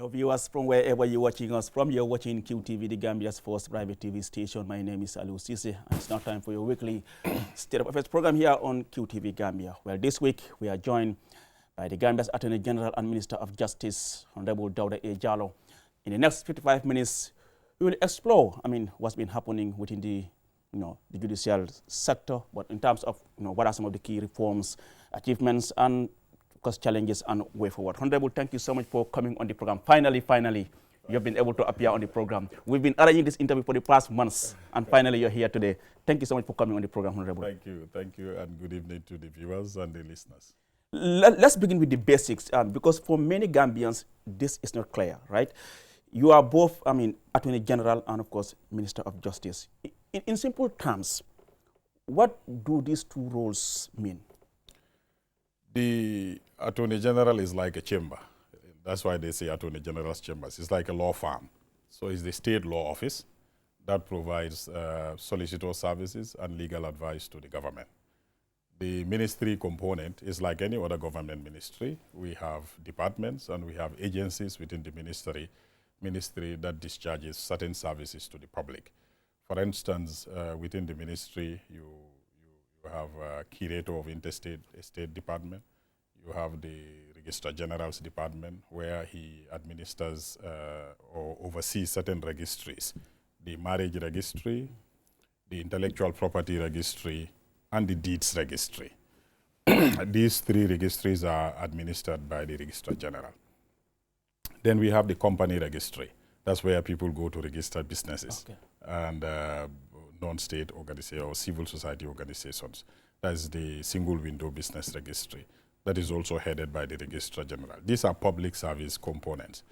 Hello viewers from wherever you're watching us from. You're watching QTV, the Gambia's first private TV station. My name is Aliou Cissé, and it's now time for your weekly State of Affairs program here on QTV Gambia. Well, this week we are joined by the Gambia's Attorney General and Minister of Justice, Honorable Dawda A. Jallow. In the next 55 minutes, we will explore, what's been happening within the judicial sector, but in terms of, what are some of the key reforms, achievements, and of course, challenges and way forward. Honorable, thank you so much for coming on the program. Finally, you have been able to appear on the program. We've been arranging this interview for the past months, and finally you're here today. Thank you so much for coming on the program, Honorable. Thank you, and good evening to the viewers and the listeners. Let's begin with the basics, because for many Gambians, this is not clear, right? You are both, Attorney General and, of course, Minister of Justice. In simple terms, what do these two roles mean? The Attorney General is like a chamber. That's why they say Attorney General's chambers. It's like a law firm. So it's the state law office that provides solicitor services and legal advice to the government. The ministry component is like any other government ministry. We have departments and we have agencies within the ministry that discharges certain services to the public. For instance, within the ministry, you have a curator of interstate estate department. You have the Registrar General's department, where he administers or oversees certain registries: the marriage registry, the intellectual property registry, and the deeds registry. These three registries are administered by the Registrar General. Then we have the company registry. That's where people go to register businesses and non-state organizations or civil society organizations. That's the single window business registry. That is also headed by the Registrar General. These are public service components.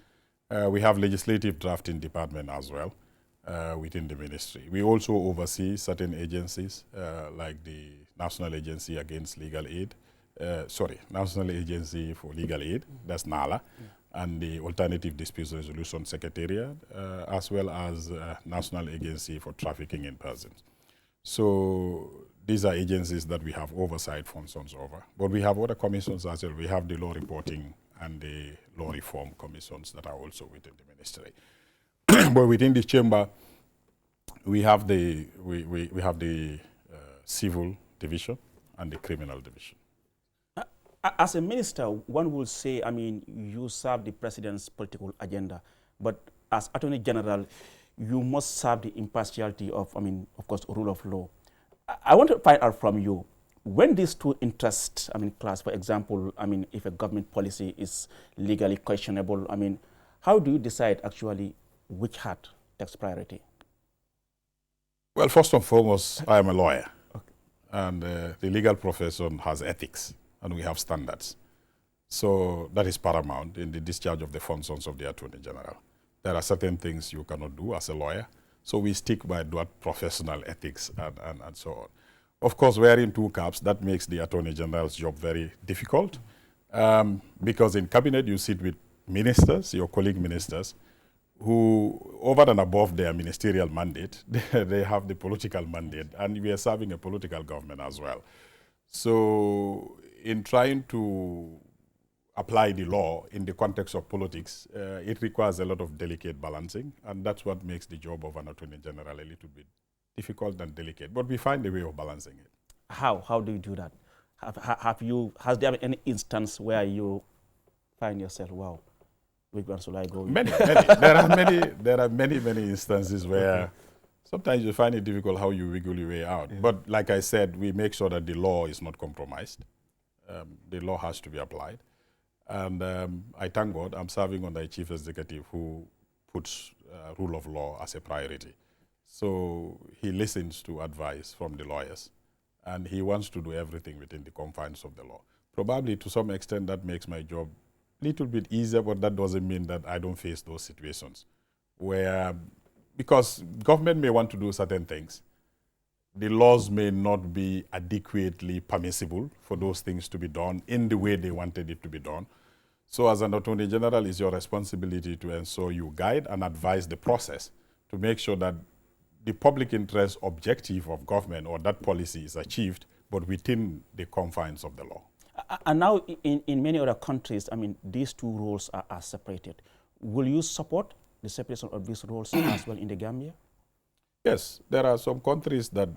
We have legislative drafting department as well within the ministry. We also oversee certain agencies like the National Agency Against Legal Aid, National Agency for Legal Aid, that's NALA, and the Alternative Disputes Resolution Secretariat, as well as National Agency for Trafficking in Persons. So these are agencies that we have oversight functions over. But we have other commissions as well. We have the law reporting and the law reform commissions that are also within the ministry. But within the chamber, we have the civil division and the criminal division. As a minister, one will say, you serve the president's political agenda, but as Attorney General, you must serve the impartiality of, of course, rule of law. I want to find out from you, when these two interests, clash, for example, if a government policy is legally questionable, how do you decide actually which hat takes priority? Well, first and foremost, I am a lawyer, and the legal profession has ethics, and we have standards. So that is paramount in the discharge of the functions of the Attorney General. There are certain things you cannot do as a lawyer, so we stick by that professional ethics and so on. Of course, wearing two caps, that makes the Attorney General's job very difficult, because in cabinet you sit with ministers, your colleague ministers, who, over and above their ministerial mandate, they have the political mandate, and we are serving a political government as well. So in trying to apply the law in the context of politics, it requires a lot of delicate balancing, and that's what makes the job of an Attorney General a little bit difficult and delicate. But we find a way of balancing it. How do you do that? Has there been any instance where you find yourself, wow, which one should I go with? Many. There are many instances where sometimes you find it difficult how you wiggle your way out. Yeah. But like I said, we make sure that the law is not compromised. The law has to be applied. And I thank God I'm serving under a chief executive who puts rule of law as a priority. So he listens to advice from the lawyers, and he wants to do everything within the confines of the law. Probably to some extent that makes my job a little bit easier, but that doesn't mean that I don't face those situations where, because government may want to do certain things, the laws may not be adequately permissible for those things to be done in the way they wanted it to be done. So as an Attorney General, it's your responsibility to ensure you guide and advise the process to make sure that the public interest objective of government or that policy is achieved, but within the confines of the law. And now in many other countries, these two roles are separated. Will you support the separation of these roles as well in the Gambia? Yes, there are some countries that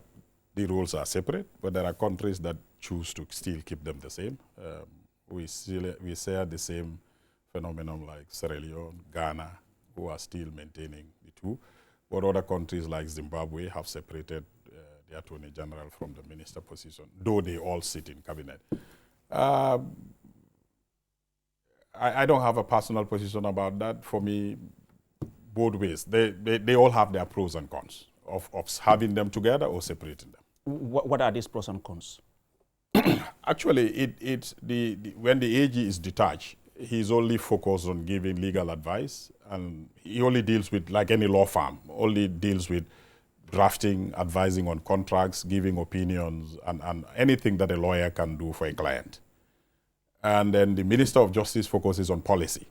the roles are separate, but there are countries that choose to still keep them the same. We share the same phenomenon like Sierra Leone, Ghana, who are still maintaining the two. But other countries like Zimbabwe have separated the Attorney General from the minister position, though they all sit in cabinet. I don't have a personal position about that. For me, both ways. They all have their pros and cons of having them together or separating them. What are these pros and cons? Actually, when the AG is detached, he's only focused on giving legal advice, and he only deals with, like any law firm, only deals with drafting, advising on contracts, giving opinions, and anything that a lawyer can do for a client. And then the Minister of Justice focuses on policy.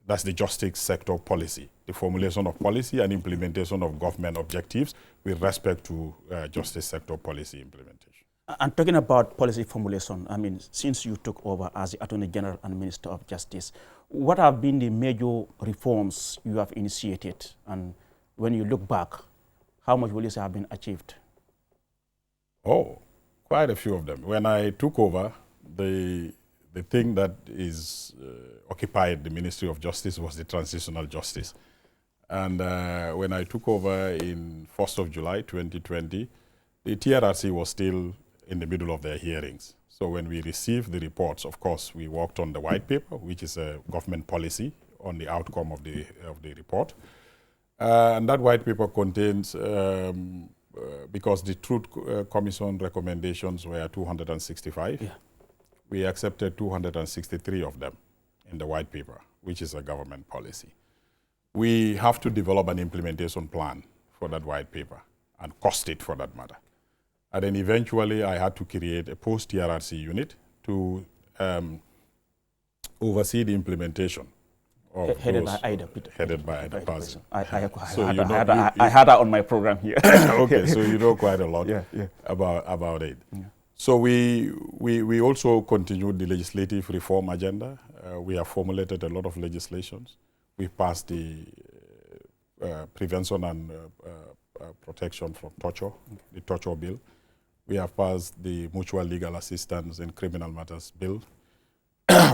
That's the justice sector policy, the formulation of policy and implementation of government objectives with respect to justice sector policy implementation. And talking about policy formulation, I mean, since you took over as the Attorney General and Minister of Justice, what have been the major reforms you have initiated? And when you look back, how much will you say have been achieved? Oh, quite a few of them. When I took over, the thing that is occupied the Ministry of Justice was the transitional justice. And when I took over in 1st of July 2020, the TRRC was still in the middle of their hearings. So when we received the reports, of course, we worked on the white paper, which is a government policy on the outcome of the report. And that white paper contains, because the Truth Commission recommendations were 265, yeah. We accepted 263 of them in the white paper, which is a government policy. We have to develop an implementation plan for that white paper and cost it for that matter. And then eventually I had to create a post-TRRC unit to oversee the implementation of headed by Ida Pazzi. I had that on my program here. Okay, so you know quite a lot about it. Yeah. So we also continued the legislative reform agenda. We have formulated a lot of legislations. We passed the prevention and protection from torture, the torture bill. We have passed the mutual legal assistance in criminal matters bill.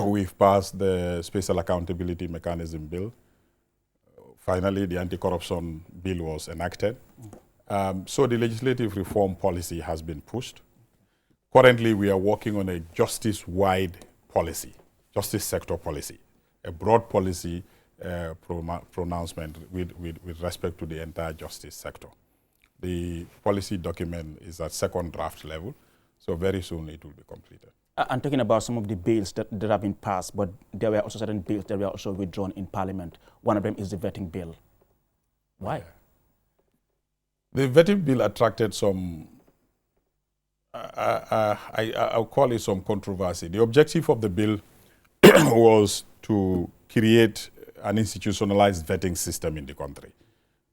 We've passed the special accountability mechanism bill. Finally, the anti-corruption bill was enacted. So the legislative reform policy has been pushed. Currently, we are working on a justice-wide policy, justice sector policy, a broad policy pronouncement with respect to the entire justice sector. The policy document is at second draft level, so very soon it will be completed. I'm talking about some of the bills that have been passed, but there were also certain bills that were also withdrawn in Parliament. One of them is the vetting bill. Why? The vetting bill attracted some, I'll call it some controversy. The objective of the bill was to create an institutionalized vetting system in the country,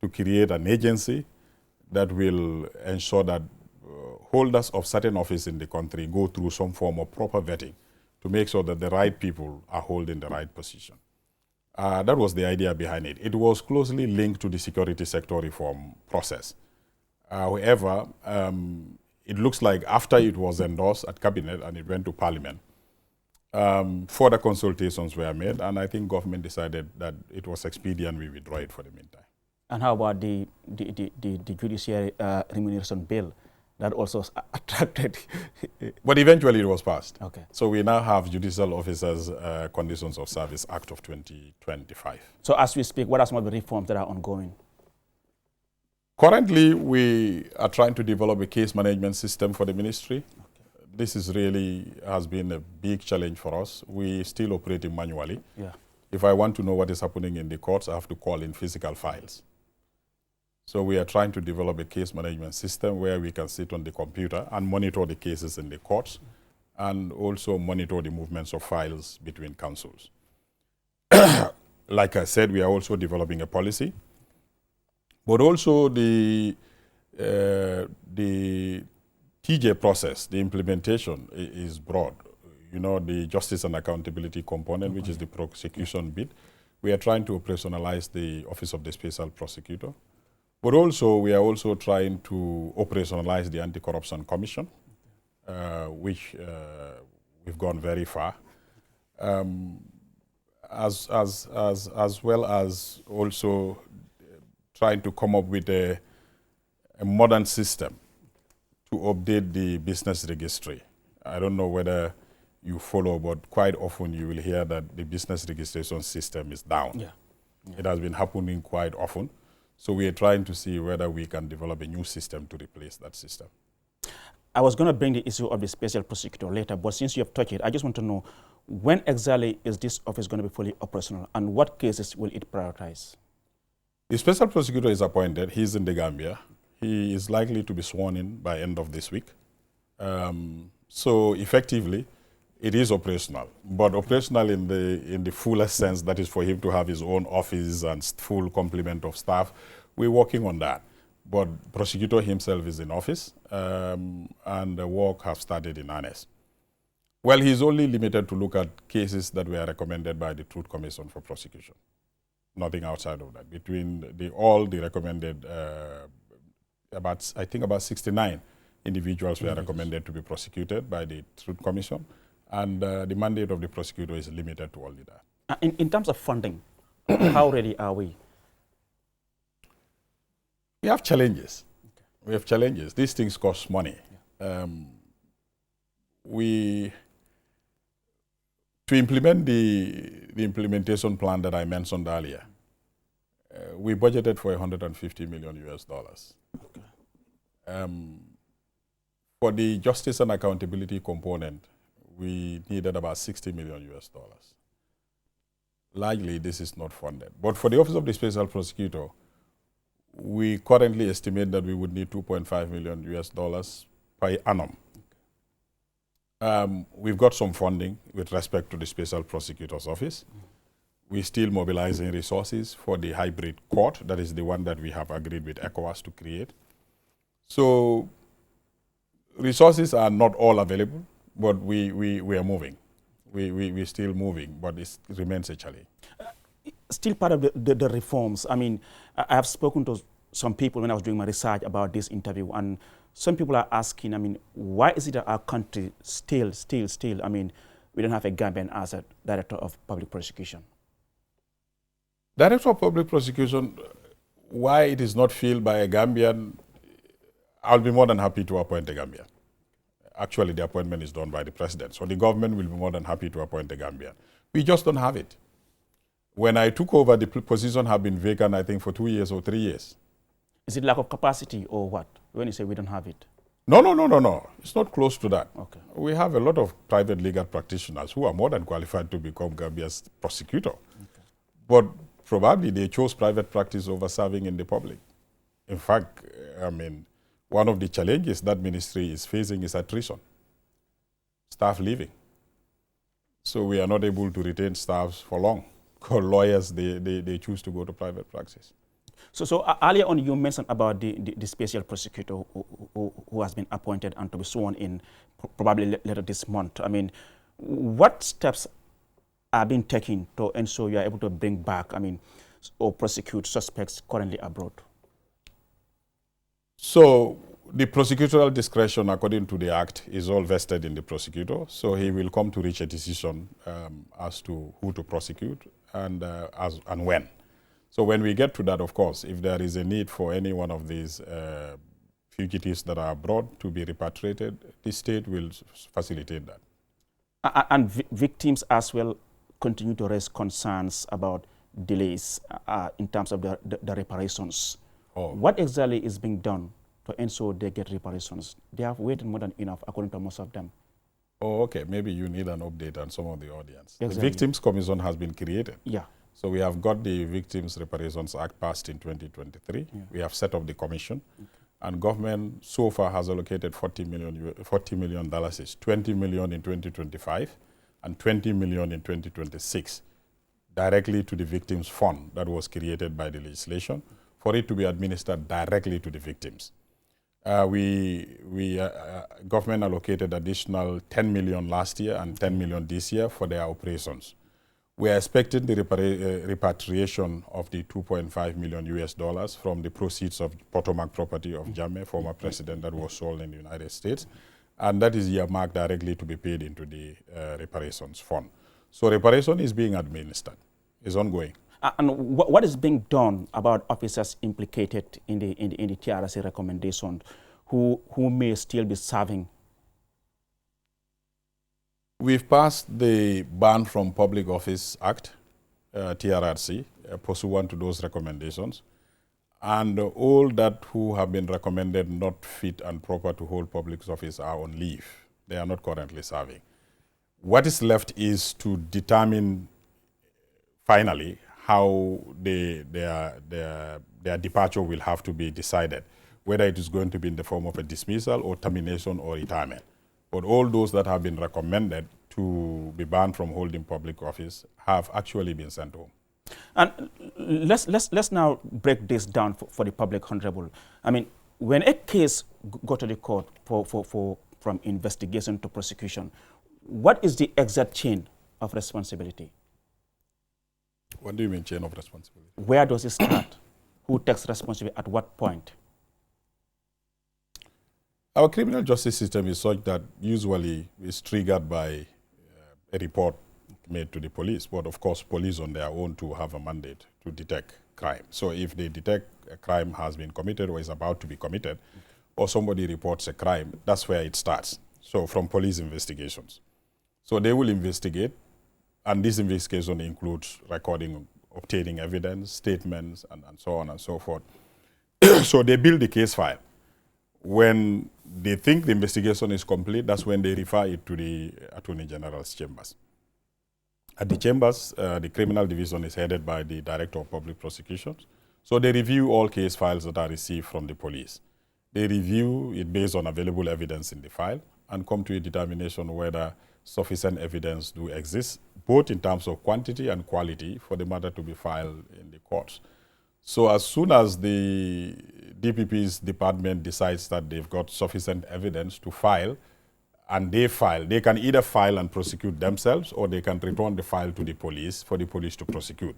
to create an agency that will ensure that holders of certain office in the country go through some form of proper vetting to make sure that the right people are holding the right position. That was the idea behind it. It was closely linked to the security sector reform process. However, it looks like after it was endorsed at Cabinet and it went to Parliament, further consultations were made, and I think government decided that it was expedient we withdraw it for the meantime. And how about the judiciary remuneration bill that also attracted? But eventually it was passed. Okay. So we now have Judicial Officers Conditions of Service Act of 2025. So as we speak, what are some of the reforms that are ongoing? Currently, we are trying to develop a case management system for the ministry. Okay. This is really has been a big challenge for us. We still operating manually. Yeah. If I want to know what is happening in the courts, I have to call in physical files. So we are trying to develop a case management system where we can sit on the computer and monitor the cases in the courts and also monitor the movements of files between councils. Like I said, we are also developing a policy, but also the TJ process, the implementation is broad. You know, the justice and accountability component, which is the prosecution bit. we are trying to operationalize the Office of the Special Prosecutor. But also, we are also trying to operationalize the Anti-Corruption Commission, which we've gone very far, as well as also trying to come up with a modern system to update the business registry. I don't know whether you follow, but quite often you will hear that the business registration system is down. Yeah. Yeah. It has been happening quite often. So we are trying to see whether we can develop a new system to replace that system. I was going to bring the issue of the special prosecutor later, but since you have touched it, I just want to know, when exactly is this office going to be fully operational, and what cases will it prioritize? The special prosecutor is appointed. He's in the Gambia. He is likely to be sworn in by end of this week. So effectively, it is operational, but operational in the fullest sense, that is for him to have his own office and full complement of staff. We're working on that. But prosecutor himself is in office, and the work has started in earnest. Well, he's only limited to look at cases that were recommended by the Truth Commission for prosecution. Nothing outside of that. Between all the recommended, I think about 69 individuals were recommended to be prosecuted by the Truth Commission, and the mandate of the prosecutor is limited to only that. In terms of funding, how ready are we? We have challenges. Okay. We have challenges. These things cost money. Yeah. To implement the implementation plan that I mentioned earlier, we budgeted for $150 million US. Okay. For the justice and accountability component, we needed about $60 million US. Largely, this is not funded. But for the Office of the Special Prosecutor, we currently estimate that we would need $2.5 million US per annum. We've got some funding with respect to the Special Prosecutor's Office. We're still mobilizing resources for the hybrid court. That is the one that we have agreed with ECOWAS to create. So resources are not all available, but we are moving. We're still moving, but it remains a challenge. Still part of the reforms. I mean, I have spoken to some people when I was doing my research about this interview, and some people are asking, I mean, why is it that our country still, I mean, we don't have a Gambian as a director of public prosecution? Director of public prosecution, why it is not filled by a Gambian, I'll be more than happy to appoint a Gambian. Actually, the appointment is done by the president, so the government will be more than happy to appoint a Gambian. We just don't have it. When I took over, the position had been vacant, I think, for 2 years or 3 years. Is it lack of capacity or what, when you say we don't have it? No. It's not close to that. Okay. We have a lot of private legal practitioners who are more than qualified to become Gambia's prosecutor. Okay. But probably they chose private practice over serving in the public. In fact, I mean, one of the challenges that ministry is facing is attrition, staff leaving. So we are not able to retain staff for long. Because lawyers, they choose to go to private practice. So earlier on you mentioned about the special prosecutor who has been appointed and to be sworn in probably later this month. I mean, what steps are being taken to ensure you are able to bring back, I mean, or prosecute suspects currently abroad? So the prosecutorial discretion, according to the Act, is all vested in the prosecutor. So he will come to reach a decision as to who to prosecute and when. So when we get to that, of course, if there is a need for any one of these fugitives that are abroad to be repatriated, the state will facilitate that. And victims as well continue to raise concerns about delays in terms of the reparations. Oh. What exactly is being done to ensure they get reparations? They have waited more than enough, according to most of them. Oh, okay. Maybe you need an update on some of the audience. Exactly. The Victims Commission has been created. Yeah. So we have got the Victims Reparations Act passed in 2023. Yeah. We have set up the commission. Okay. And government so far has allocated $40 million, $20 million in 2025 and $20 million in 2026 directly to the Victims Fund that was created by the legislation for it to be administered directly to the victims. Government allocated additional $10 million last year and $10 million this year for their operations. We are expecting the repatriation of the $2.5 million US from the proceeds of Potomac property of Janneh, former president, that was sold in the United States. And that is earmarked directly to be paid into the reparations fund. So reparation is being administered, is ongoing. And what is being done about officers implicated in the TRC recommendation who may still be serving? We've passed the Ban from Public Office Act, TRRC, pursuant to those recommendations. And all that who have been recommended not fit and proper to hold public office are on leave. They are not currently serving. What is left is to determine finally how their departure will have to be decided, whether it is going to be in the form of a dismissal or termination or retirement. But all those that have been recommended to be banned from holding public office have actually been sent home. And let's now break this down for the public, Honorable. I mean, when a case go to the court from investigation to prosecution, what is the exact chain of responsibility? What do you mean chain of responsibility? Where does it start? Who takes responsibility at what point? Our criminal justice system is such that usually it's triggered by a report made to the police. But of course, police on their own too have a mandate to detect crime. So if they detect a crime has been committed or is about to be committed, or somebody reports a crime, that's where it starts. So from police investigations. So they will investigate, and this investigation includes recording, obtaining evidence, statements, and so on and so forth. So they build the case file. When they think the investigation is complete, that's when they refer it to the Attorney General's chambers. At the chambers, the criminal division is headed by the Director of Public Prosecutions. So they review all case files that are received from the police. They review it based on available evidence in the file and come to a determination whether sufficient evidence do exist, both in terms of quantity and quality, for the matter to be filed in the courts. So as soon as the DPP's department decides that they've got sufficient evidence to file, and they file, they can either file and prosecute themselves, or they can return the file to the police for the police to prosecute.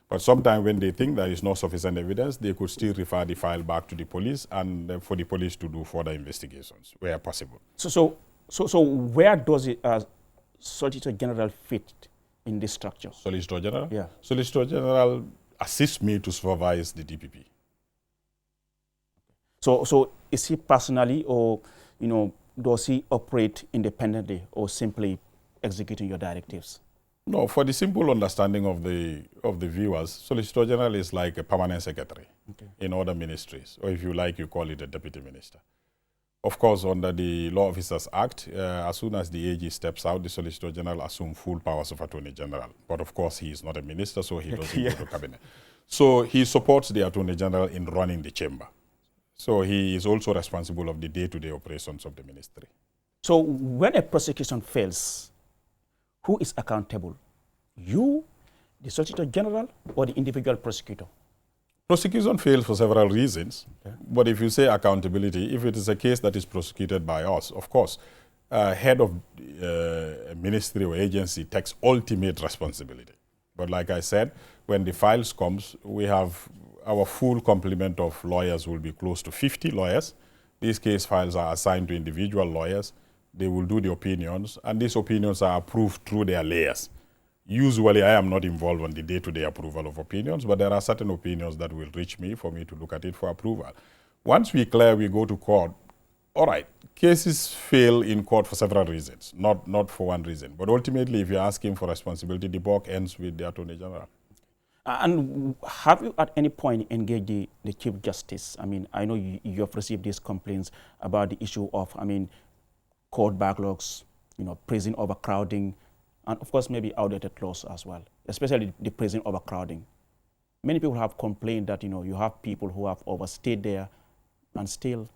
But sometimes when they think there is no sufficient evidence, they could still refer the file back to the police and for the police to do further investigations where possible. So where does it Solicitor General fit in this structure? Solicitor General? Yeah. Solicitor General assists me to supervise the DPP. So is he personally, or does he operate independently, or simply executing your directives? No, for the simple understanding of the viewers, Solicitor General is like a permanent secretary in other ministries, or if you like, you call it a deputy minister. Of course, under the Law Officers Act, as soon as the AG steps out, the Solicitor General assumes full powers of Attorney General. But of course, he is not a minister, so he doesn't go to cabinet. So he supports the Attorney General in running the chamber. So he is also responsible of the day-to-day operations of the ministry. So when a prosecution fails, who is accountable? You, the Solicitor General, or the individual prosecutor? Prosecution fails for several reasons. But if you say accountability, if it is a case that is prosecuted by us, of course, head of a ministry or agency takes ultimate responsibility. But like I said, when the files comes, we have our full complement of lawyers will be close to 50 lawyers. These case files are assigned to individual lawyers. They will do the opinions, and these opinions are approved through their layers. Usually, I am not involved on the day-to-day approval of opinions, but there are certain opinions that will reach me for me to look at it for approval. Once we clear, we go to court. All right, cases fail in court for several reasons, not for one reason. But ultimately, if you're asking for responsibility, the buck ends with the Attorney General. And have you at any point engaged the Chief Justice? I mean, I know you have received these complaints about the issue of, court backlogs, prison overcrowding, and of course maybe outdated laws as well, especially the prison overcrowding. Many people have complained that, you have people who have overstayed there and still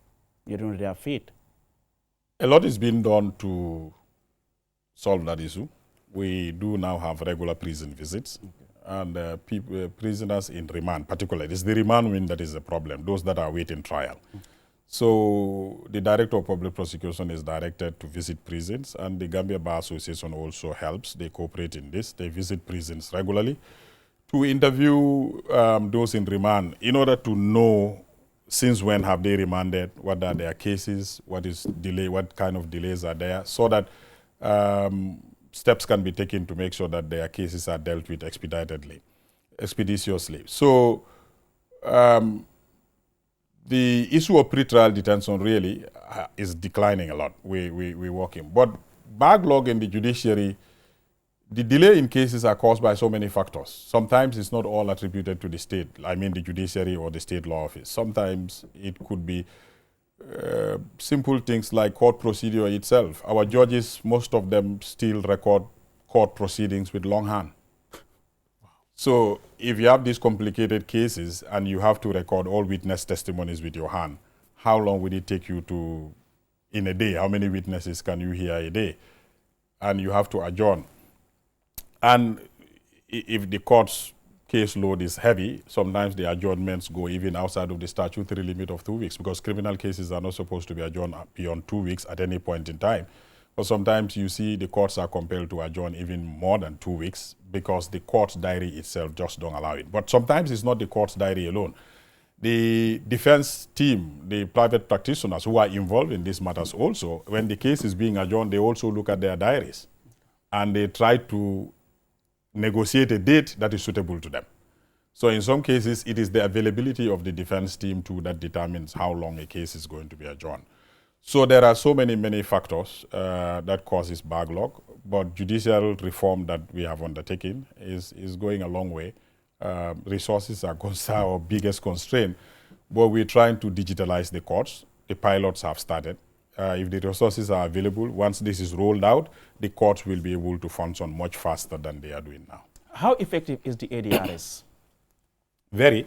they don't know their fate. A lot is being done to solve that issue. We do now have regular prison visits. And prisoners in remand, particularly, it's the remand wing that is the problem, those that are awaiting trial. So the Director of Public Prosecution is directed to visit prisons, and the Gambia Bar Association also helps. They cooperate in this. They visit prisons regularly to interview those in remand in order to know since when have they remanded, what are their cases, what is delay, what kind of delays are there, so that steps can be taken to make sure that their cases are dealt with expeditiously. So the issue of pretrial detention really is declining a lot. We're working. But backlog in the judiciary, the delay in cases are caused by so many factors. Sometimes it's not all attributed to the state, I mean the judiciary or the state law office. Sometimes it could be simple things like court procedure itself. Our judges, most of them still record court proceedings with longhand. So if you have these complicated cases and you have to record all witness testimonies with your hand, how long will it take you to, in a day, how many witnesses can you hear a day? And you have to adjourn. And if the court's caseload is heavy, sometimes the adjournments go even outside of the statutory limit of 2 weeks, because criminal cases are not supposed to be adjourned beyond 2 weeks at any point in time. But sometimes you see the courts are compelled to adjourn even more than 2 weeks because the court's diary itself just don't allow it. But sometimes it's not the court's diary alone. The defense team, the private practitioners who are involved in these matters also, when the case is being adjourned, they also look at their diaries and they try to negotiate a date that is suitable to them. So in some cases, it is the availability of the defense team too that determines how long a case is going to be adjourned. So there are so many factors that causes backlog, but judicial reform that we have undertaken is going a long way. Resources are our biggest constraint, but we're trying to digitalize the courts. The pilots have started. If the resources are available, once this is rolled out, the courts will be able to function much faster than they are doing now. How effective is the ADRS? Very.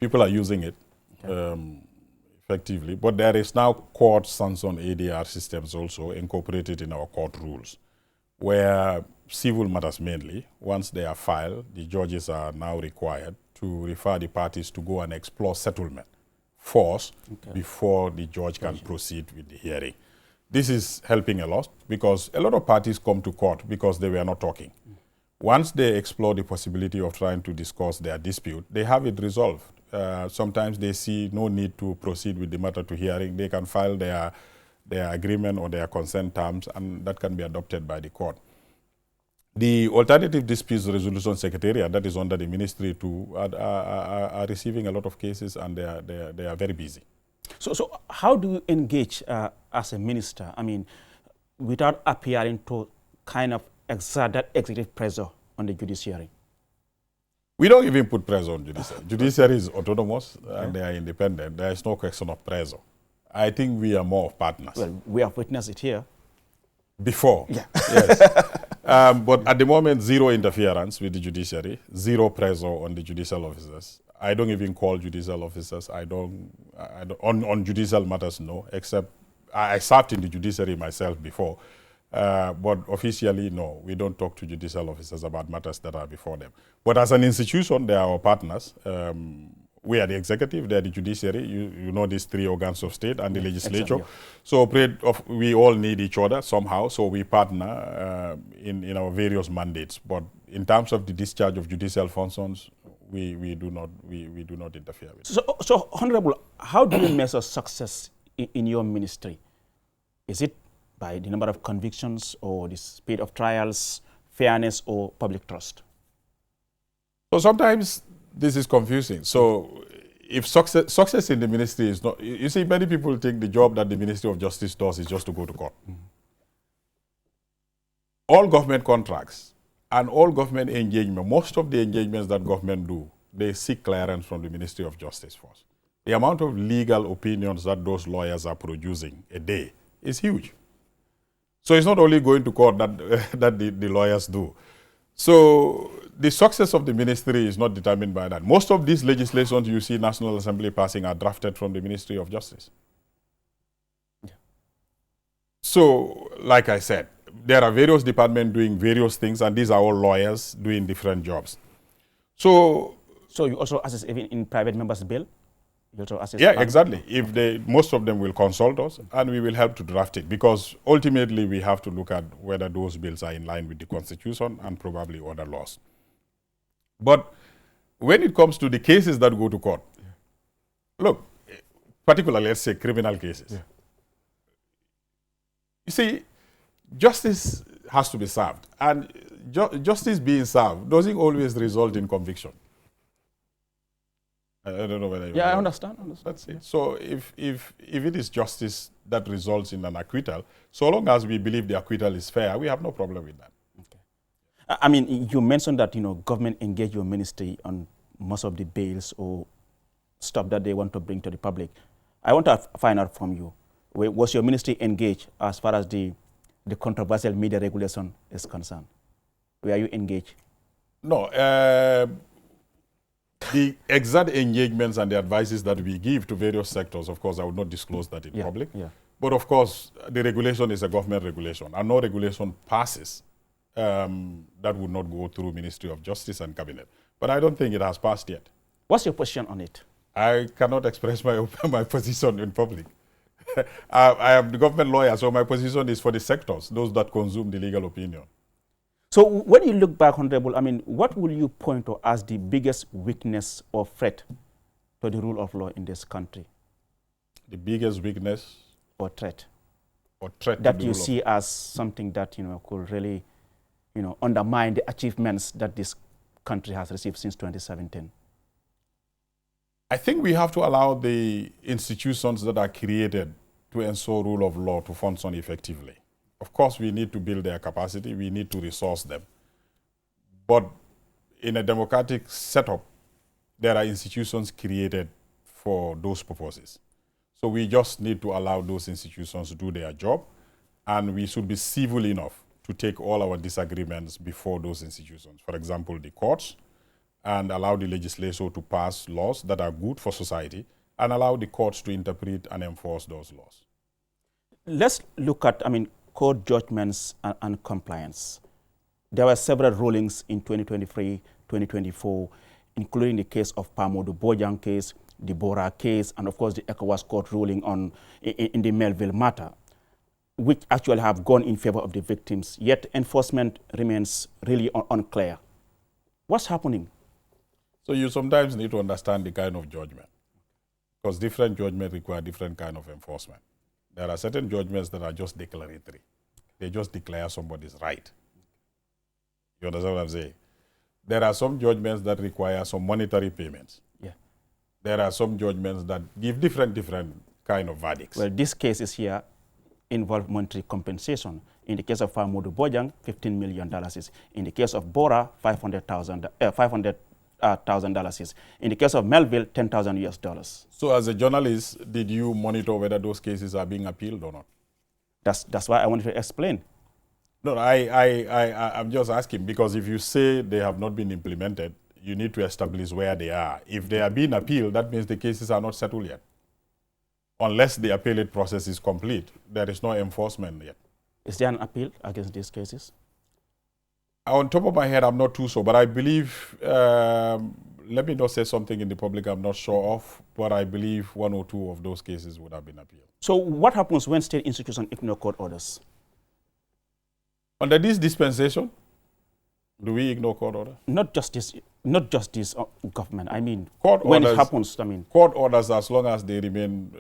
People are using it. Okay. Effectively, but there is now court-sanctioned ADR systems also incorporated in our court rules, where civil matters mainly, once they are filed, the judges are now required to refer the parties to go and explore settlement first before the judge can proceed with the hearing. This is helping a lot because a lot of parties come to court because they were not talking. Once they explore the possibility of trying to discuss their dispute, they have it resolved. Sometimes they see no need to proceed with the matter to hearing. They can file their agreement or their consent terms, and that can be adopted by the court. The Alternative Disputes Resolution Secretariat, that is under the ministry too, are receiving a lot of cases, and they are very busy. So how do you engage as a minister? I mean, without appearing to kind of exert that executive pressure on the judiciary? We don't even put pressure on judiciary. Judiciary is autonomous and they are independent. There is no question of pressure. I think we are more of partners. Well, we have witnessed it here. Before, yes. But at the moment, zero interference with the judiciary, zero pressure on the judicial officers. I don't even call judicial officers. I don't on judicial matters, no, except I served in the judiciary myself before. But officially, no, we don't talk to judicial officers about matters that are before them. But as an institution, they are our partners. We are the executive, they are the judiciary. You know these three organs of state and the legislature. Exactly. So we all need each other somehow, so we partner in our various mandates. But in terms of the discharge of judicial functions, we do not interfere with it. So, Honorable, how do you measure success in your ministry? Is it by the number of convictions or the speed of trials, fairness, or public trust? So sometimes this is confusing. So if success in the ministry is not, you see, many people think the job that the Ministry of Justice does is just to go to court. Mm-hmm. All government contracts and all government engagement, most of the engagements that government do, they seek clearance from the Ministry of Justice first. The amount of legal opinions that those lawyers are producing a day is huge. So it's not only going to court that the lawyers do. So the success of the ministry is not determined by that. Most of these legislations you see National Assembly passing are drafted from the Ministry of Justice. Yeah. So, like I said, there are various departments doing various things, and these are all lawyers doing different jobs. So you also assist even in private members' bill? You'll sort of assist. Yeah, exactly. If most of them will consult us, and we will help to draft it, because ultimately we have to look at whether those bills are in line with the Constitution and probably other laws. But when it comes to the cases that go to court, look, particularly, let's say, criminal cases. Yeah. You see, justice has to be served. And justice being served doesn't always result in conviction. I don't know whether you I understand. That's it. So if it is justice that results in an acquittal, so long as we believe the acquittal is fair, we have no problem with that. Okay. I mean, you mentioned that, government engage your ministry on most of the bails or stuff that they want to bring to the public. I want to find out from you, was your ministry engaged as far as the controversial media regulation is concerned? Were you engaged? No. The exact engagements and the advices that we give to various sectors, of course, I would not disclose that in public. Yeah. But of course, the regulation is a government regulation, and no regulation passes that would not go through Ministry of Justice and Cabinet. But I don't think it has passed yet. What's your position on it? I cannot express my position in public. I am the government lawyer, so my position is for the sectors, those that consume the legal opinion. So when you look back, Honorable, I mean, what will you point to as the biggest weakness or threat to the rule of law in this country? The biggest weakness? Or threat? Or threat that you see as something that, could really, undermine the achievements that this country has received since 2017? I think we have to allow the institutions that are created to ensure rule of law to function effectively. Of course, we need to build their capacity. We need to resource them. But in a democratic setup, there are institutions created for those purposes. So we just need to allow those institutions to do their job, and we should be civil enough to take all our disagreements before those institutions. For example, the courts, and allow the legislature to pass laws that are good for society, and allow the courts to interpret and enforce those laws. Let's look at, court judgments and compliance. There were several rulings in 2023, 2024, including the case of Pamodu Bojang case, the Bora case, and of course the ECOWAS court ruling in the Melville matter, which actually have gone in favor of the victims, yet enforcement remains really unclear. What's happening? So you sometimes need to understand the kind of judgment, because different judgments require different kind of enforcement. There are certain judgments that are just declaratory. They just declare somebody's right. You understand what I'm saying? There are some judgments that require some monetary payments. Yeah. There are some judgments that give different kind of verdicts. Well, this case is here involve monetary compensation. In the case of Pamodu Bojang, $15 million. In the case of Bora, $500,000. In the case of Melville, $10,000 US. So as a journalist, did you monitor whether those cases are being appealed or not? That's why I wanted to explain. No, I'm just asking, because if you say they have not been implemented, you need to establish where they are. If they are being appealed, that means the cases are not settled yet. Unless the appellate process is complete, there is no enforcement yet. Is there an appeal against these cases? On top of my head, I'm not too sure, but I believe, let me not say something in the public I'm not sure of, but I believe 1 or 2 of those cases would have been appealed. So what happens when state institutions ignore court orders? Under this dispensation, do we ignore court orders? Not just this government. I mean, court when orders, it happens, court orders, as long as they remain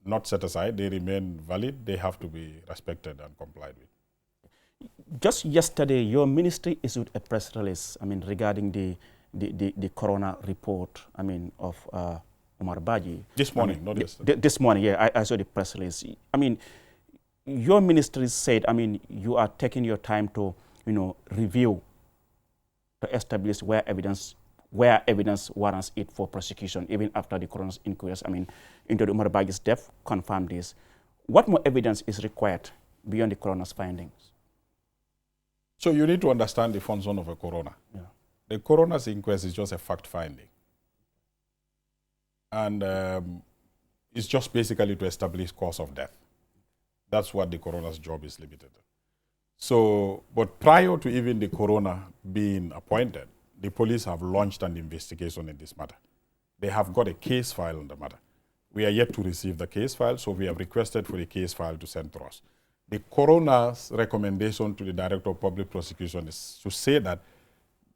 not set aside, they remain valid, they have to be respected and complied with. Just yesterday, your ministry issued a press release, regarding the Coroner report, of Omar Baji. This morning, not yesterday. This morning, yeah, I saw the press release. Your ministry said, you are taking your time to, review, to establish where evidence warrants it for prosecution, even after the coroner's inquest, into the Omar Baji's death, confirmed this. What more evidence is required beyond the coroner's findings? So you need to understand the function of a coroner. Yeah. The coroner's inquest is just a fact finding. And it's just basically to establish cause of death. That's what the coroner's job is limited to. So, but prior to even the coroner being appointed, the police have launched an investigation in this matter. they have got a case file on the matter. We are yet to receive the case file, so we have requested for the case file to send to us. The coroner's recommendation to the Director of Public Prosecution is to say that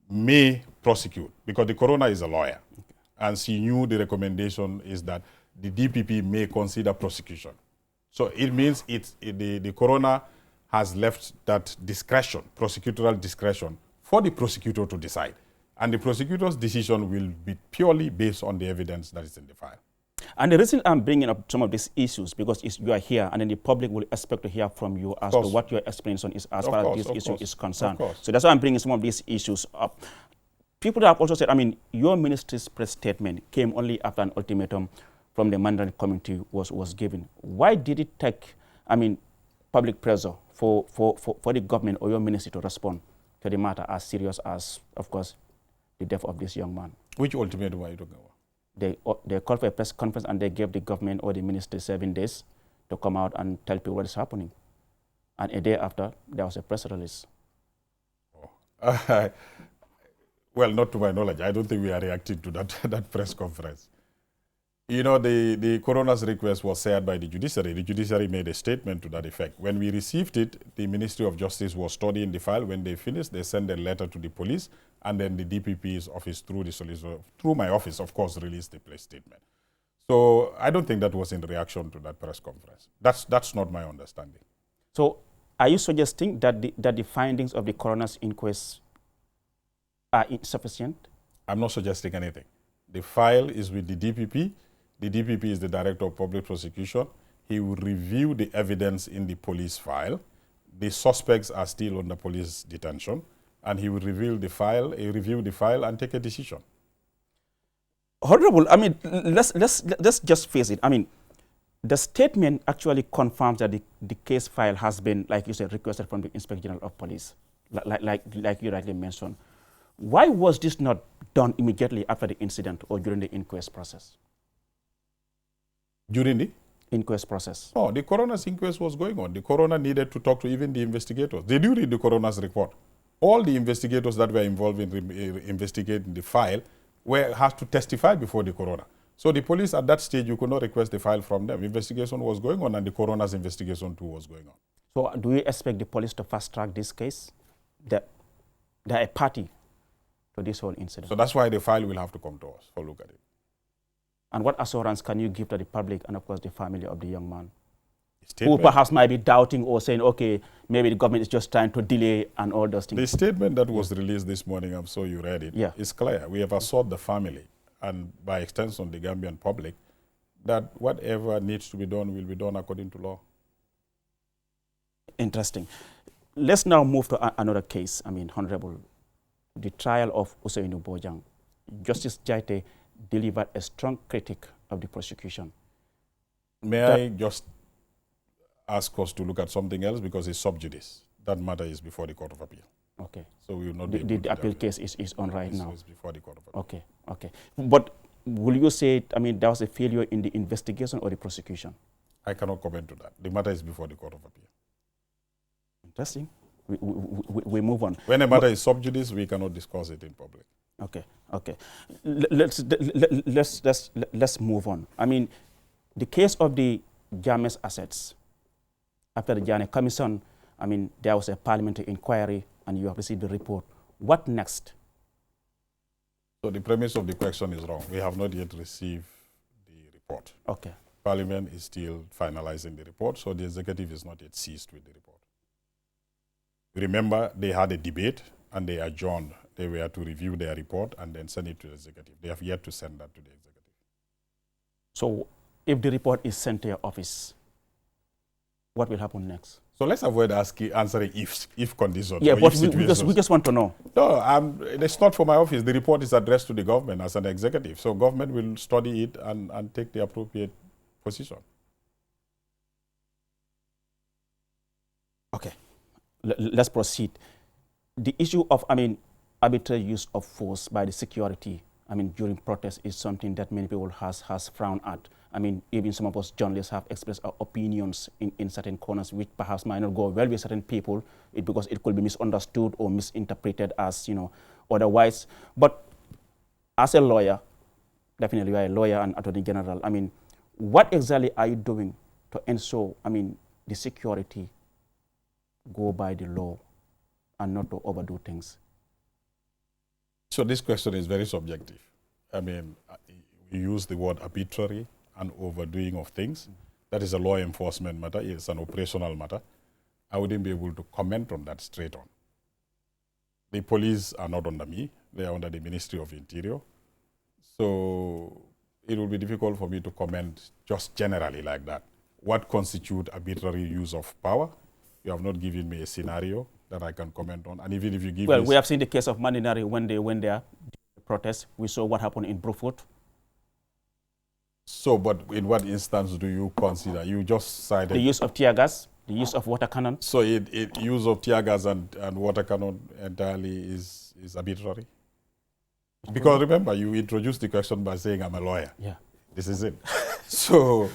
may prosecute, because the coroner is a lawyer, and she knew the recommendation is that the DPP may consider prosecution. So it means the coroner has left that discretion, prosecutorial discretion, for the prosecutor to decide. And the prosecutor's decision will be purely based on the evidence that is in the file. And the reason I'm bringing up some of these issues, because you are here, and then the public will expect to hear from you as to what your explanation is as far as this issue is concerned. So that's why I'm bringing some of these issues up. People have also said, I mean, your ministry's press statement came only after an ultimatum from the Mandarin committee was given. Why did it take, I mean, public pressure for the government or your ministry to respond to the matter as serious as, of course, the death of this young man? Which ultimatum are you talking about? They called for a press conference and they gave the government or the ministry 7 days to come out and tell people what is happening. And a day after, there was a press release. Oh. Well, not to my knowledge. I don't think we are reacting to that press conference. You know, the coroner's request was shared by the judiciary. The judiciary made a statement to that effect. When we received it, the Ministry of Justice was studying the file. When they finished, they sent a letter to the police, and then the DPP's office, through the solicitor, through my office, of course, released the press statement. So I don't think that was in reaction to that press conference. That's not my understanding. So are you suggesting that the findings of the coroner's inquest are insufficient? I'm not suggesting anything. The file is with the DPP. The DPP is the Director of Public Prosecution. He will review the evidence in the police file. The suspects are still under police detention, and he will review the file and take a decision. Honorable, I mean, let's just face it. I mean, the statement actually confirms that the case file has been, like you said, requested from the Inspector General of Police, like you rightly mentioned. Why was this not done immediately after the incident or during the inquest process? During the inquest process? No, the coroner's inquest was going on. The coroner needed to talk to even the investigators. They do read the coroner's report. All the investigators that were involved in investigating the file had to testify before the coroner. So the police at that stage, you could not request the file from them. Investigation was going on, and the coroner's investigation too was going on. So do you expect the police to fast track this case? They're a party to this whole incident. So that's why the file will have to come to us for look at it. And what assurance can you give to the public and, of course, the family of the young man? Who perhaps might be doubting or saying, okay, maybe the government is just trying to delay and all those things. The statement that was released this morning, I'm sure you read it, is clear. We have assured the family and by extension the Gambian public that whatever needs to be done will be done according to law. Interesting. Let's now move to another case. I mean, Honorable, the trial of Ousseynou Bojang. Justice Janneh delivered a strong critique of the prosecution. May I just ask us to look at something else, because it's sub judice. That matter is before the Court of Appeal. Okay. So we will not the appeal case is on right now. So it's before the Court of Appeal. Okay, okay. But will you say, I mean, there was a failure in the investigation or the prosecution? I cannot comment to that. The matter is before the Court of Appeal. Interesting. We move on. When a matter is sub judice, we cannot discuss it in public. Okay, okay. Let's move on. I mean, the case of the Janneh's assets. After the Janneh Commission, I mean, there was a parliamentary inquiry and you have received the report. What next? So the premise of the question is wrong. We have not yet received the report. Okay. Parliament is still finalizing the report, so the executive is not yet seized with the report. Remember, they had a debate and they adjourned. They were to review their report and then send it to the executive. They have yet to send that to the executive. So if the report is sent to your office, what will happen next? So let's avoid answering if conditions. Yeah, but we just want to know. No, it's not for my office. The report is addressed to the government as an executive. So government will study it and take the appropriate position. Okay. Let's proceed. The issue of, I mean, arbitrary use of force by the security, I mean, during protests is something that many people has frowned at. I mean, even some of us journalists have expressed our opinions in certain corners, which perhaps might not go well with certain people because it could be misunderstood or misinterpreted as, you know, otherwise. But as a lawyer, definitely you are a lawyer and attorney general. I mean, what exactly are you doing to ensure, I mean, the security go by the law and not to overdo things? So this question is very subjective. I mean, we use the word arbitrary and overdoing of things. That is a law enforcement matter. It's an operational matter. I wouldn't be able to comment on that straight on. The police are not under me. They are under the Ministry of Interior. So it will be difficult for me to comment just generally like that. What constitutes arbitrary use of power? You have not given me a scenario that I can comment on. And even if you give well, me... we have seen the case of Mandinari when they went there, the protest. We saw what happened in Brufut. So, but in what instance do you consider? You just cited... The use of tear gas, the use of water cannon. So use of tear gas and water cannon entirely is arbitrary? Because remember, you introduced the question by saying I'm a lawyer. Yeah. This is it. So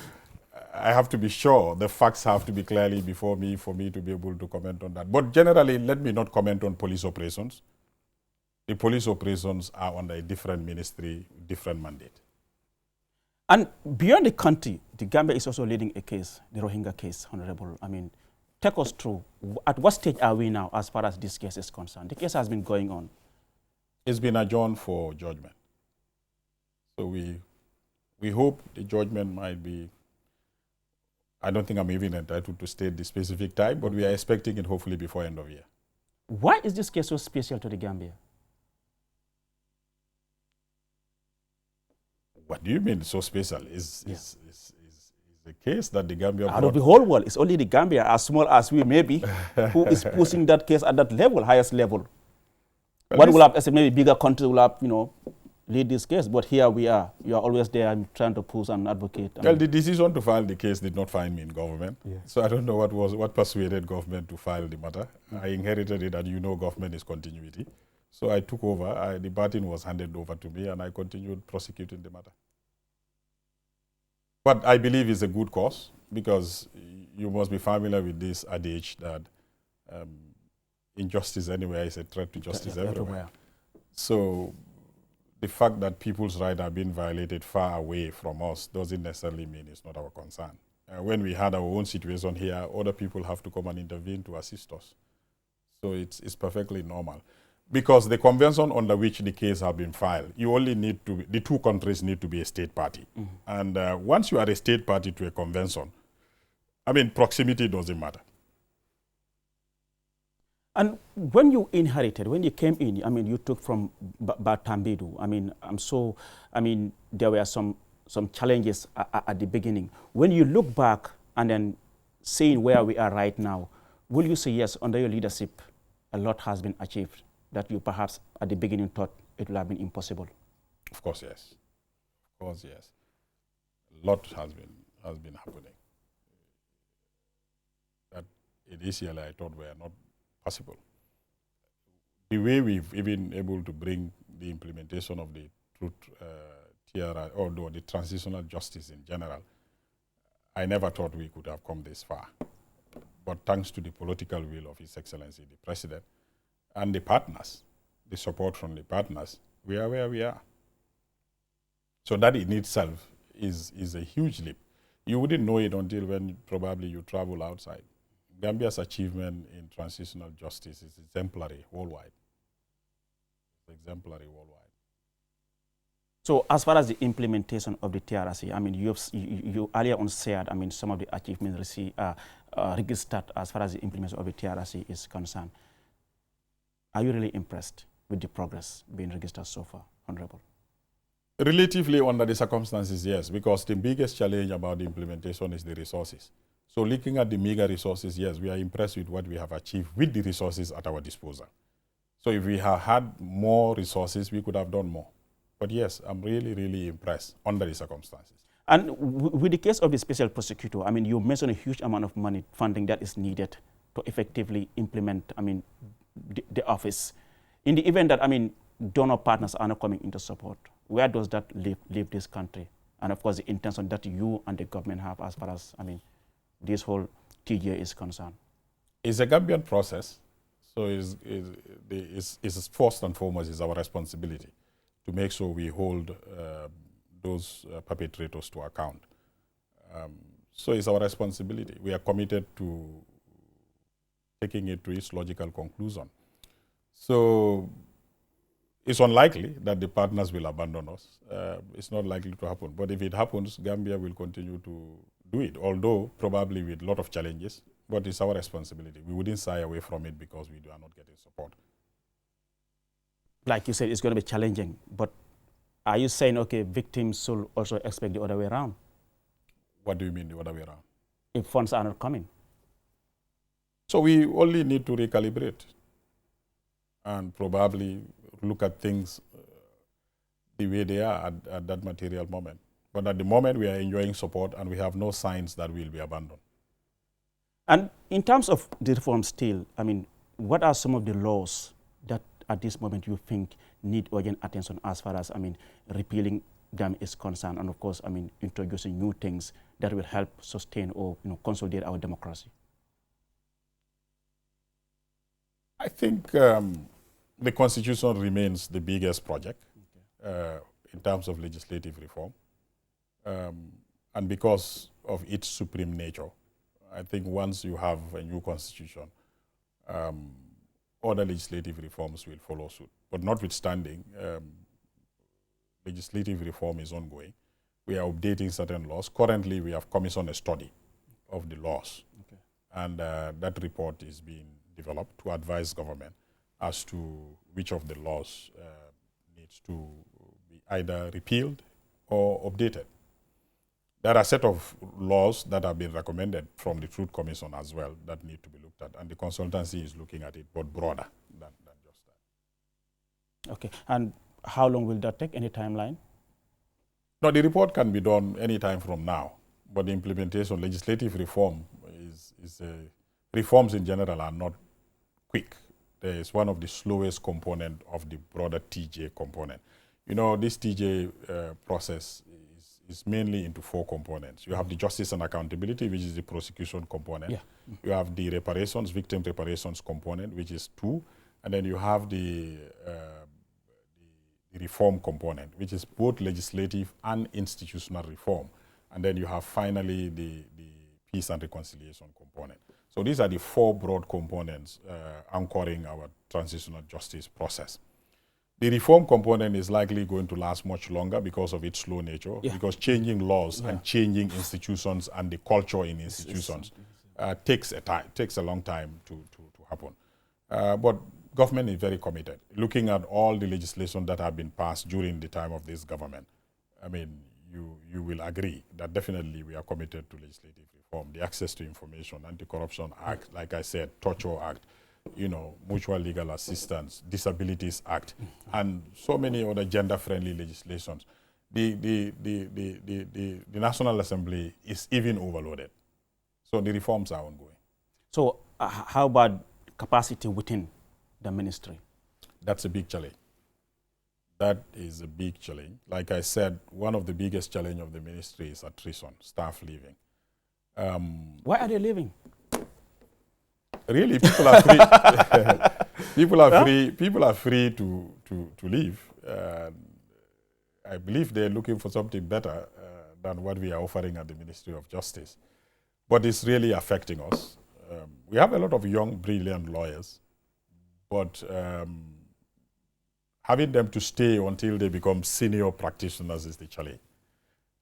I have to be sure, the facts have to be clearly before me for me to be able to comment on that. But generally, let me not comment on police operations. The police operations are under a different ministry, different mandate. And beyond the country, the Gambia is also leading a case, the Rohingya case, Honorable. I mean, take us through. At what stage are we now as far as this case is concerned? The case has been going on. It's been adjourned for judgment. So we hope the judgment might be, I don't think I'm even entitled to state the specific time, but we are expecting it hopefully before end of year. Why is this case so special to the Gambia? What do you mean so special? Is the case that the Gambia out of the whole world, it's only the Gambia, as small as we may be, who is pushing that case at that level, highest level. Well, what will have, as a maybe bigger country will have, lead this case, but here we are. You are always there and trying to push and advocate. Well, the decision to file the case did not find me in government. Yeah. So I don't know what persuaded government to file the matter. I inherited it, and government is continuity. So I took over, the baton was handed over to me, and I continued prosecuting the matter. But I believe it's a good cause, because you must be familiar with this adage that injustice anywhere is a threat to justice everywhere. So the fact that people's rights are being violated far away from us doesn't necessarily mean it's not our concern. When we had our own situation here, other people have to come and intervene to assist us. So it's perfectly normal. Because the convention under which the case has been filed, you only need to, the two countries need to be a state party. Mm-hmm. And once you are a state party to a convention, I mean, proximity doesn't matter. And when you inherited, when you came in, I mean, you took from Batambidu. I mean, there were some challenges at the beginning. When you look back and then seeing where we are right now, will you say, yes, under your leadership, a lot has been achieved that you perhaps at the beginning thought it would have been impossible? Of course, yes. Of course, yes. A lot has been happening that initially I thought were not possible. The way we've been able to bring the implementation of the truth TRI, or the transitional justice in general, I never thought we could have come this far. But thanks to the political will of His Excellency, the President, and the partners, the support from the partners, we are where we are. So that in itself is a huge leap. You wouldn't know it until when probably you travel outside. Gambia's achievement in transitional justice is exemplary worldwide. Exemplary worldwide. So as far as the implementation of the TRC, I mean, you earlier on said, I mean, some of the achievements registered as far as the implementation of the TRC is concerned. Are you really impressed with the progress being registered so far, Honorable? Relatively under the circumstances, yes, because the biggest challenge about the implementation is the resources. So looking at the meager resources, yes, we are impressed with what we have achieved with the resources at our disposal. So if we had had more resources, we could have done more. But yes, I'm really, really impressed under the circumstances. And with the case of the special prosecutor, I mean, you mentioned a huge amount of money, funding that is needed to effectively implement, I mean, the office. In the event that, I mean, donor partners are not coming into support, where does that leave this country? And of course, the intention that you and the government have as far as, I mean, this whole TGA is concerned. It's a Gambian process, so it's first and foremost is our responsibility to make sure we hold those perpetrators to account. So it's our responsibility. We are committed to taking it to its logical conclusion. So it's unlikely that the partners will abandon us. It's not likely to happen. But if it happens, Gambia will continue to do it, although probably with a lot of challenges. But it's our responsibility. We wouldn't shy away from it because we are not getting support. Like you said, it's going to be challenging. But are you saying, okay, victims should also expect the other way around? What do you mean the other way around? If funds are not coming. So we only need to recalibrate and probably look at things the way they are at that material moment. But at the moment, we are enjoying support and we have no signs that we will be abandoned. And in terms of the reform still, I mean, what are some of the laws that at this moment you think need urgent attention as far as, I mean, repealing them is concerned, and of course, I mean, introducing new things that will help sustain or, you know, consolidate our democracy? I think the Constitution remains the biggest project in terms of legislative reform. And because of its supreme nature, I think once you have a new Constitution, other legislative reforms will follow suit. But notwithstanding, legislative reform is ongoing. We are updating certain laws. Currently, we have commissioned a study of the laws. Okay. And that report is being developed to advise government as to which of the laws needs to be either repealed or updated. There are a set of laws that have been recommended from the Truth Commission as well that need to be looked at, and the consultancy is looking at it, but broader than just that. Okay, and how long will that take? Any timeline? No, the report can be done any time from now, but the implementation, legislative reform reforms in general are not quick. There is one of the slowest component of the broader TJ component. You know, this TJ process is mainly into 4 components. You have the justice and accountability, which is the prosecution component. Yeah. You have the reparations, victim reparations component, which is 2. And then you have the reform component, which is both legislative and institutional reform. And then you have finally the peace and reconciliation component. So these are the 4 broad components anchoring our transitional justice process. The reform component is likely going to last much longer because of its slow nature, because changing laws and changing institutions and the culture in institutions takes a long time to happen. But government is very committed. Looking at all the legislation that have been passed during the time of this government, I mean, you will agree that definitely we are committed to legislative reform. The Access to Information, Anti-Corruption Act, like I said, Torture Act, you know, Mutual Legal Assistance, Disabilities Act, and so many other gender-friendly legislations. The National Assembly is even overloaded. So the reforms are ongoing. So how about capacity within the ministry? That's a big challenge. That is a big challenge. Like I said, one of the biggest challenge of the ministry is attrition, staff leaving. Why are they leaving? Really, people are free. People are free to leave. I believe they're looking for something better than what we are offering at the Ministry of Justice. But it's really affecting us. We have a lot of young, brilliant lawyers, but having them to stay until they become senior practitioners is the challenge.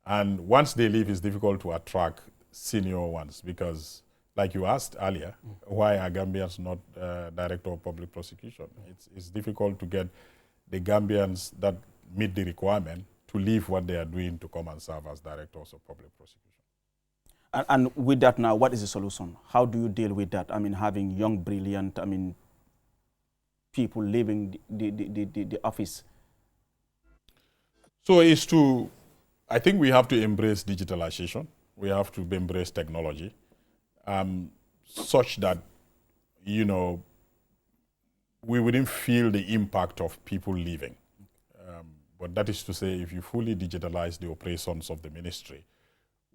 And once they leave, it's difficult to attract senior ones because, like you asked earlier, why are Gambians not director of public prosecution? It's difficult to get the Gambians that meet the requirement to leave what they are doing to come and serve as directors of public prosecution. And with that now, what is the solution? How do you deal with that? I mean, having young, brilliant, I mean, people leaving the office? So it's I think we have to embrace digitalization. We have to embrace technology. Such that, you know, we wouldn't feel the impact of people leaving. But that is to say, if you fully digitalize the operations of the ministry,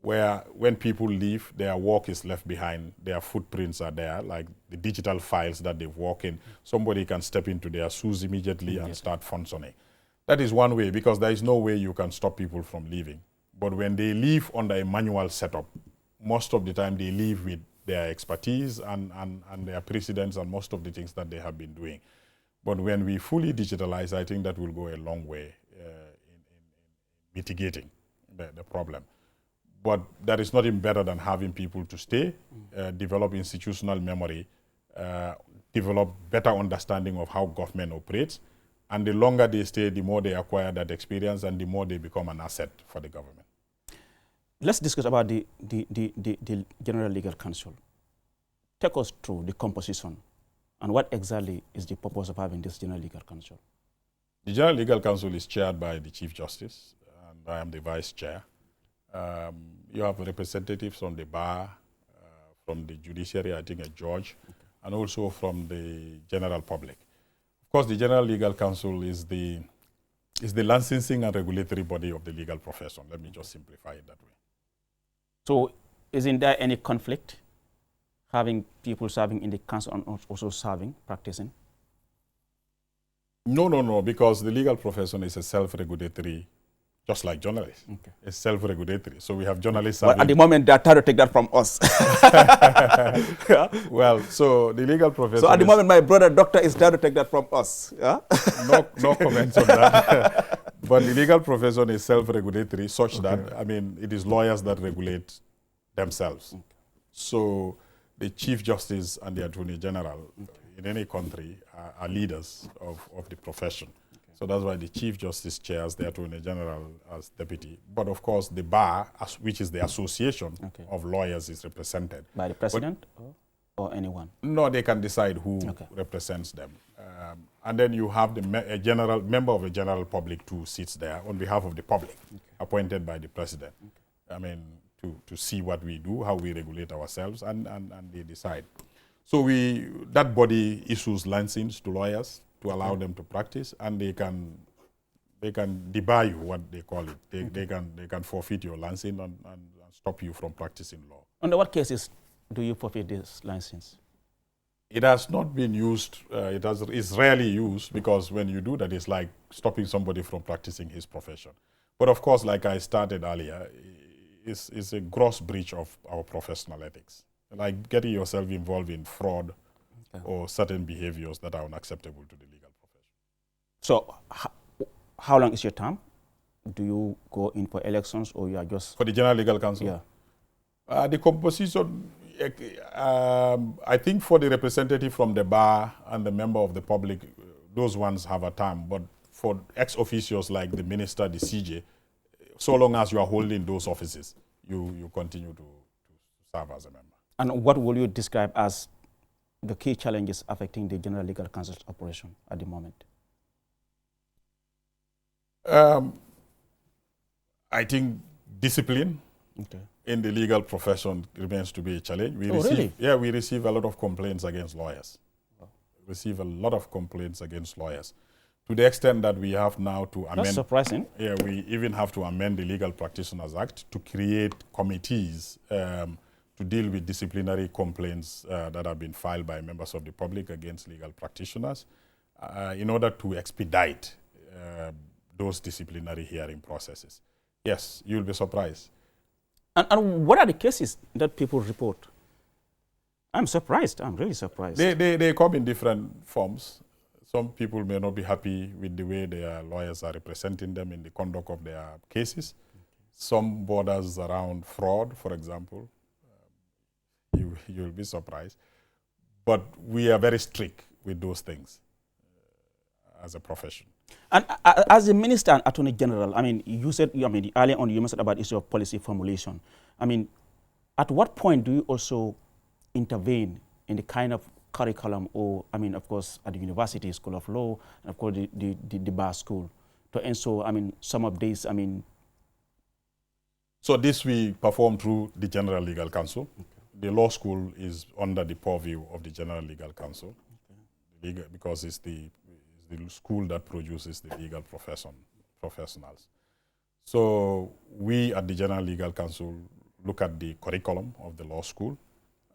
where when people leave, their work is left behind, their footprints are there, like the digital files that they've worked in, somebody can step into their shoes immediately and start functioning. That is one way, because there is no way you can stop people from leaving. But when they leave under a manual setup, most of the time they leave with their expertise and their precedents and most of the things that they have been doing. But when we fully digitalize, I think that will go a long way in mitigating the problem. But that is not even better than having people to stay, develop institutional memory, develop better understanding of how government operates. And the longer they stay, the more they acquire that experience and the more they become an asset for the government. Let's discuss about the General Legal Council. Take us through the composition and what exactly is the purpose of having this General Legal Council? The General Legal Council is chaired by the Chief Justice, and I am the Vice Chair. You have representatives from the bar, from the judiciary, I think a judge, and also from the general public. Of course, the General Legal Council is the licensing and regulatory body of the legal profession. Let me just simplify it that way. So isn't there any conflict having people serving in the council and also practicing? No, because the legal profession is a self-regulatory, just like journalists. Okay. It's self-regulatory. So we have journalists serving. Well, at the moment, they are trying to take that from us. Yeah. Well, so the legal profession. So at the moment, my brother doctor is trying to take that from us. Yeah? No comments on that. But the legal profession is self-regulatory, such that, I mean, it is lawyers that regulate themselves. Okay. So the Chief Justice and the Attorney General in any country are leaders of the profession. Okay. So that's why the Chief Justice chairs the Attorney General as deputy. But of course, the bar, which is the association of lawyers, is represented. By the president or anyone? No, they can decide who represents them. And then you have a general member of the general public who sits there on behalf of the public, appointed by the president. I mean, to see what we do, how we regulate ourselves, and they decide. So that body issues licenses to lawyers to allow them to practice, and they can debar you, what they call it. They can forfeit your license and stop you from practicing law. Under what cases do you forfeit this license? It has not been used. It's rarely used, because when you do that, it's like stopping somebody from practicing his profession. But of course, like I started earlier, it's a gross breach of our professional ethics. Like getting yourself involved in fraud or certain behaviors that are unacceptable to the legal profession. So how long is your term? Do you go in for elections, or you are just... For the General Legal Council? Yeah. The composition, I think for the representative from the bar and the member of the public, those ones have a term. But for ex-officials like the minister, the CJ, so long as you are holding those offices, you continue to serve as a member. And what will you describe as the key challenges affecting the General Legal Council's operation at the moment? I think discipline in the legal profession remains to be a challenge. Really? Yeah, we receive a lot of complaints against lawyers. We receive a lot of complaints against lawyers, to the extent that we have now to amend. That's surprising. Yeah, we even have to amend the Legal Practitioners Act to create committees to deal with disciplinary complaints that have been filed by members of the public against legal practitioners in order to expedite those disciplinary hearing processes. Yes, you'll be surprised. And what are the cases that people report? I'm surprised. I'm really surprised. They come in different forms. Some people may not be happy with the way their lawyers are representing them in the conduct of their cases. Some borders around fraud, for example. You'll be surprised. But we are very strict with those things as a profession. And as a Minister and Attorney General, I mean, you said, earlier on you mentioned about issue of policy formulation. I mean, at what point do you also intervene in the kind of curriculum, or, I mean, of course, at the university, School of Law, and of course, the bar school, to ensure, I mean, some of these, I mean... So this we perform through the General Legal Council. The law school is under the purview of the General Legal Council, because it's the school that produces the legal professionals. So we at the General Legal Council look at the curriculum of the law school.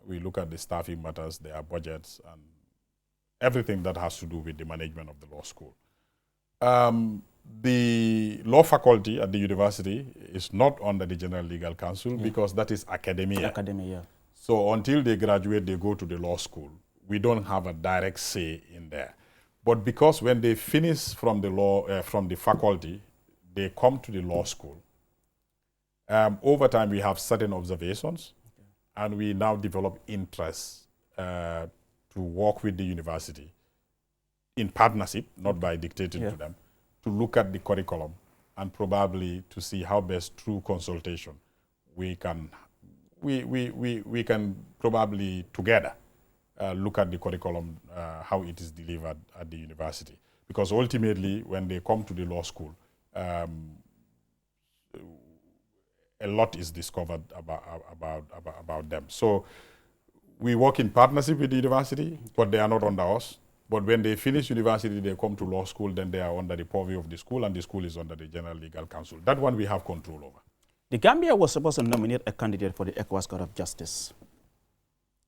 We look at the staffing matters, their budgets, and everything that has to do with the management of the law school. the law faculty at the university is not under the General Legal Council because that is academia. Academia. So until they graduate, they go to the law school. We don't have a direct say in there. But because when they finish from the law, from the faculty, they come to the law school. Over time, we have certain observations, and we now develop interest to work with the university in partnership, not by dictating to them, to look at the curriculum and probably to see how best through consultation we can probably together look at the curriculum, how it is delivered at the university. Because ultimately, when they come to the law school, a lot is discovered about them. So we work in partnership with the university, but they are not under us. But when they finish university, they come to law school, then they are under the purview of the school, and the school is under the General Legal Council. That one we have control over. The Gambia was supposed to nominate a candidate for the ECOWAS Court of Justice.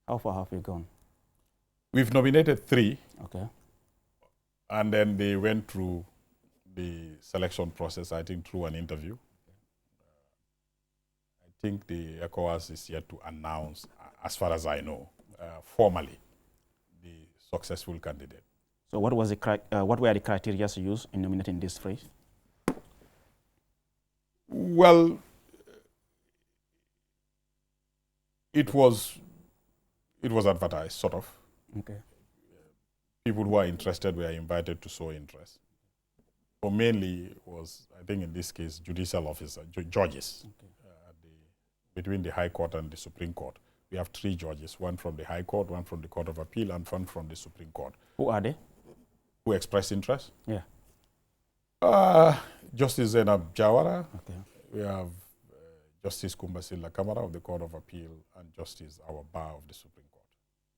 How far have we gone? We've nominated 3. Okay. And then they went through the selection process, I think, through an interview. I think the ECOWAS is yet to announce, as far as I know, formally, the successful candidate. So what were the criteria used in nominating this 3? Well, it was advertised, sort of. Okay. People who are interested were invited to show interest. But mainly it was, I think in this case, judicial officer, judges. Okay. Between the High Court and the Supreme Court. We have 3 judges, one from the High Court, one from the Court of Appeal, and one from the Supreme Court. Who are they? Who expressed interest? Yeah. Justice Zainab Jawara. Okay. We have Justice Kumbasila Kamara of the Court of Appeal and Justice Awaba of the Supreme Court.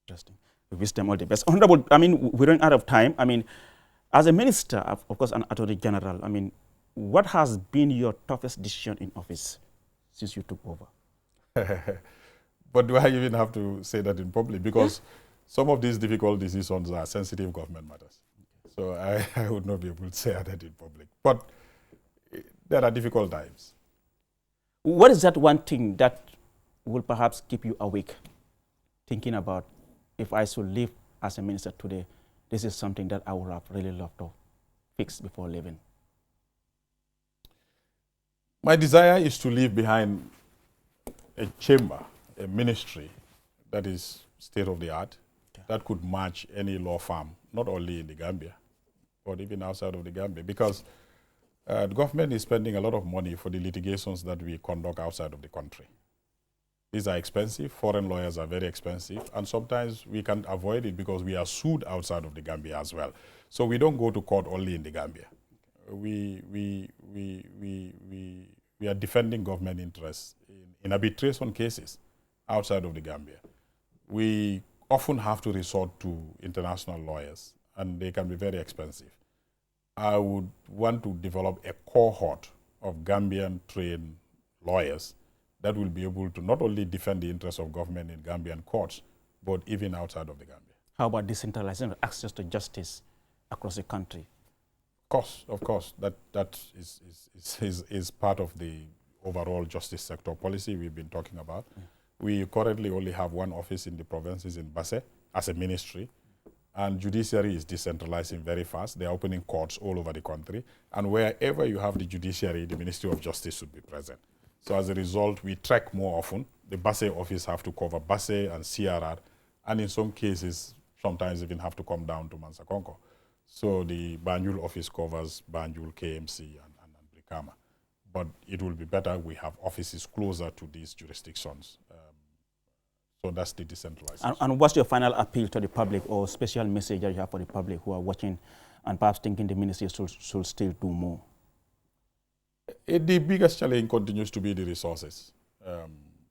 Interesting. We wish them all the best. Honorable, I mean, we're running out of time. I mean, as a minister, of course, an Attorney General, I mean, what has been your toughest decision in office since you took over? But do I even have to say that in public? Because some of these difficult decisions are sensitive government matters. So I would not be able to say that in public. But there are difficult times. What is that one thing that will perhaps keep you awake, thinking about, if I should leave as a minister today, this is something that I would have really loved to fix before leaving? My desire is to leave behind a chamber, a ministry that is state-of-the-art, that could match any law firm, not only in the Gambia, but even outside of the Gambia, because the government is spending a lot of money for the litigations that we conduct outside of the country. These are expensive. Foreign lawyers are very expensive, and sometimes we can't avoid it because we are sued outside of the Gambia as well. So we don't go to court only in the Gambia. We are defending government interests in arbitration cases outside of the Gambia. We often have to resort to international lawyers, and they can be very expensive. I would want to develop a cohort of Gambian-trained lawyers that will be able to not only defend the interests of government in Gambian courts, but even outside of the Gambia. How about decentralization of access to justice across the country? Of course, that is part of the overall justice sector policy we've been talking about. Yeah. We currently only have 1 office in the provinces in Basse as a ministry, and judiciary is decentralizing very fast. They're opening courts all over the country, and wherever you have the judiciary, the Ministry of Justice should be present. So as a result, we track more often. The Basse office have to cover Basse and CRR, and in some cases, sometimes even have to come down to Mansakonko. So the Banjul office covers Banjul, KMC, and Brikama. But it will be better we have offices closer to these jurisdictions. So that's the decentralization. And what's your final appeal to the public, or special message that you have for the public who are watching and perhaps thinking the ministry should still do more? The biggest challenge continues to be the resources,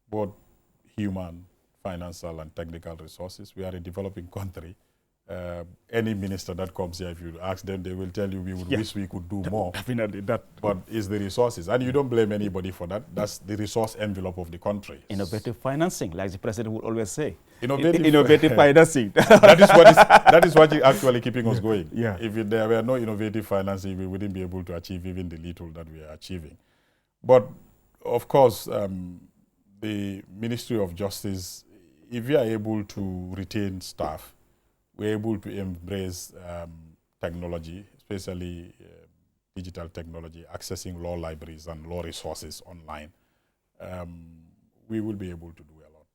both human, financial, and technical resources. We are a developing country. Any minister that comes here, if you ask them, they will tell you we would wish we could do more. Definitely that. But it's the resources. And you don't blame anybody for that. That's the resource envelope of the country. Innovative financing, like the president would always say. Innovative financing. that is what is actually keeping us going. Yeah. If there were no innovative financing, we wouldn't be able to achieve even the little that we are achieving. But of course, the Ministry of Justice, if we are able to retain staff, we're able to embrace technology, especially digital technology, accessing law libraries and law resources online, we will be able to do a lot.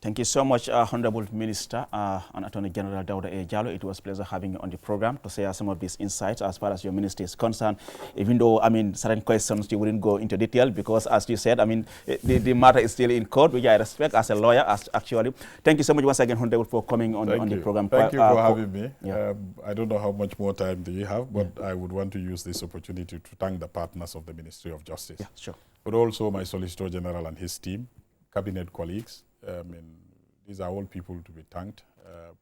Thank you so much, Honorable Minister and Attorney General Dawda A. Jallow. It was a pleasure having you on the program to share some of these insights as far as your ministry is concerned. Even though, I mean, certain questions you wouldn't go into detail because, as you said, I mean, the matter is still in court, which I respect as a lawyer, actually. Thank you so much once again, Honorable, for coming on the program. Thank you for having me. Yeah. I don't know how much more time do you have, but I would want to use this opportunity to thank the partners of the Ministry of Justice. Yeah, sure. But also my Solicitor General and his team, cabinet colleagues. These are all people to be thanked,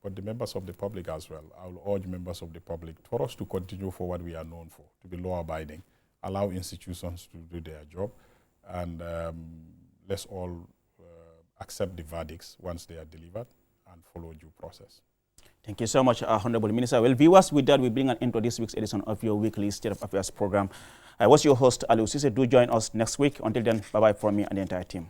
but the members of the public as well. I will urge members of the public for us to continue for what we are known for, to be law-abiding, allow institutions to do their job, and let's all accept the verdicts once they are delivered and follow due process. Thank you so much, Honorable Minister. Well, viewers, with that, we bring an end to this week's edition of your weekly State of Affairs program. I was your host, Jallow-Attorney. Do join us next week. Until then, bye-bye from me and the entire team.